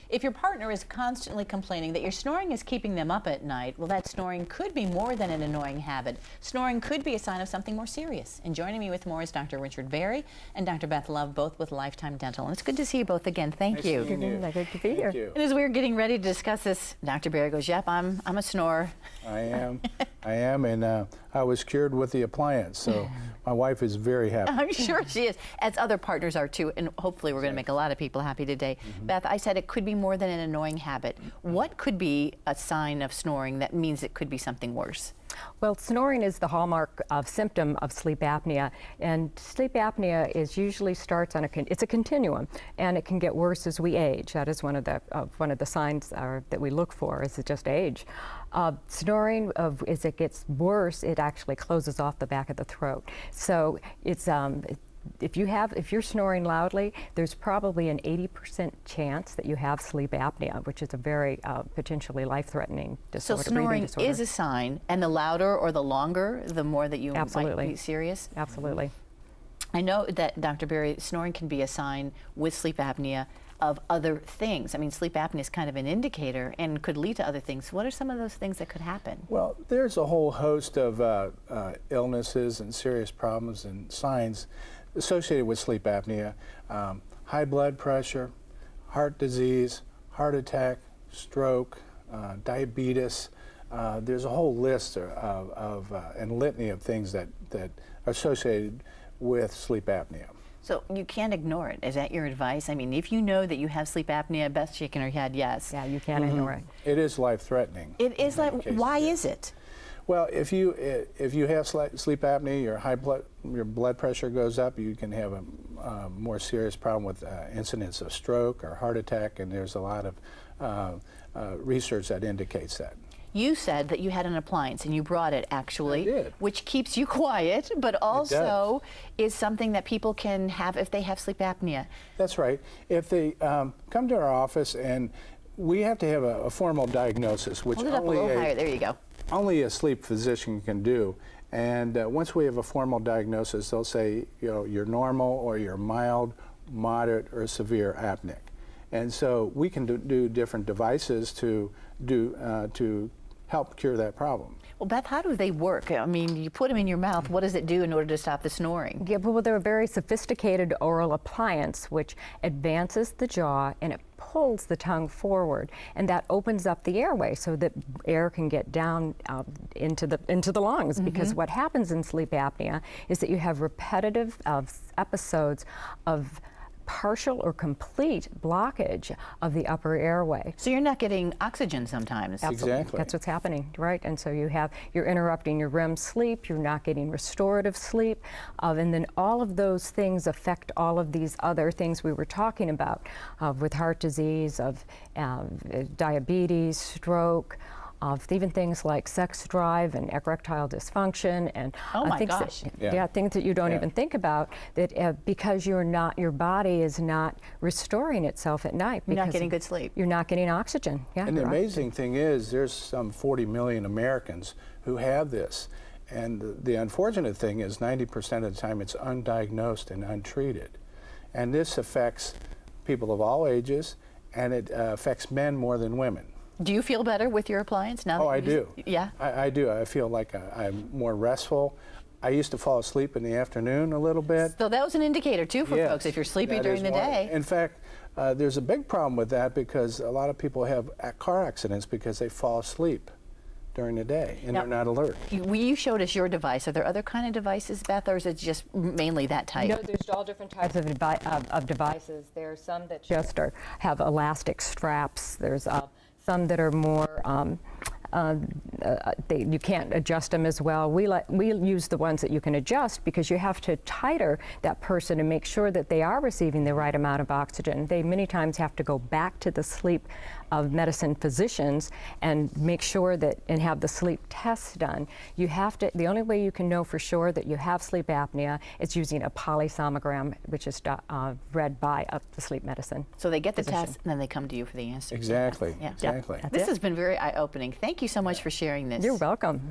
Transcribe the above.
If your partner is constantly complaining that your snoring is keeping them up at night, well, that snoring could be more than an annoying habit. Snoring could be a sign of something more serious. And joining me with more is Dr. Richard Berry and Dr. Beth Love, both with Lifetime Dental. And it's good to see you both again. Thank you. Nice seeing you. Good to be here. And as we were getting ready to discuss this, Dr. Berry goes, "Yep, I'm a snorer." I am, and I was cured with the appliance, so my wife is very happy. I'm sure she is, as other partners are too, and hopefully we're going to make a lot of people happy today. Beth, I said it could be more than an annoying habit. What could be a sign of snoring that means it could be something worse? Well, snoring is the hallmark of symptom of sleep apnea, and sleep apnea usually starts on it's a continuum, and it can get worse as we age. That is one of the signs that we look for, is just age. Snoring, as it gets worse, it actually closes off the back of the throat. So it's if you're snoring loudly, there's probably an 80% chance that you have sleep apnea, which is a very potentially life-threatening disorder. So snoring is a sign, and the louder or the longer, the more that you might be serious? Absolutely. I know that, Dr. Berry, snoring can be a sign with sleep apnea of other things. I mean, sleep apnea is kind of an indicator and could lead to other things. What are some of those things that could happen? Well, there's a whole host of illnesses and serious problems and signs associated with sleep apnea. High blood pressure, heart disease, heart attack, stroke, diabetes. There's a whole list and litany of things that are associated with sleep apnea. So you can't ignore it. Is that your advice? I mean, if you know that you have sleep apnea, Beth shaking her head, yes. Yeah, you can't ignore it. It is life-threatening. It is why is it? Well, if you have sleep apnea, your blood pressure goes up, you can have a more serious problem with incidence of stroke or heart attack, and there's a lot of research that indicates that. You said that you had an appliance, and you brought it, actually, I did. which keeps you quiet, but also is something that people can have if they have sleep apnea. That's right. If they come to our office, and we have to have a formal diagnosis, which Hold it up a little higher. There you go. Only a sleep physician can do. And once we have a formal diagnosis, they'll say, you're normal, or you're mild, moderate, or severe apneic. And so we can do different devices to help cure that problem. Well, Beth, how do they work? I mean, you put them in your mouth. What does it do in order to stop the snoring? Yeah, well, they're a very sophisticated oral appliance which advances the jaw and it pulls the tongue forward, and that opens up the airway so that air can get down into the lungs. Because what happens in sleep apnea is that you have repetitive episodes of partial or complete blockage of the upper airway. So you're not getting oxygen sometimes. Exactly. That's what's happening, right? And so you're interrupting your REM sleep, you're not getting restorative sleep, and then all of those things affect all of these other things we were talking about with heart disease, of diabetes, stroke, of even things like sex drive and erectile dysfunction, and things that you don't even think about, that because your body is not restoring itself at night. You're not getting good sleep. You're not getting oxygen. Yeah. And the amazing thing is, there's some 40 million Americans who have this. And the unfortunate thing is 90% of the time it's undiagnosed and untreated. And this affects people of all ages, and it affects men more than women. Do you feel better with your appliance now? Oh, I do. Yeah? I do. I feel like I'm more restful. I used to fall asleep in the afternoon a little bit. So that was an indicator, too, for folks, if you're sleeping during the day. In fact, there's a big problem with that, because a lot of people have car accidents because they fall asleep during the day and they're not alert. You showed us your device. Are there other kind of devices, Beth, or is it just mainly that type? No, there's all different types of devices. There are some that just have elastic straps. There's some that are more, you can't adjust them as well. We use the ones that you can adjust, because you have to titer that person and make sure that they are receiving the right amount of oxygen. They many times have to go back to the sleep medicine physicians and make sure that, and have the sleep tests done. You have to, the only way you can know for sure that you have sleep apnea is using a polysomnogram, which is read by the sleep medicine. So they get the test, and then they come to you for the answer. Exactly. Yeah. Exactly. This has been very eye-opening. Thank you so much for sharing this. You're welcome.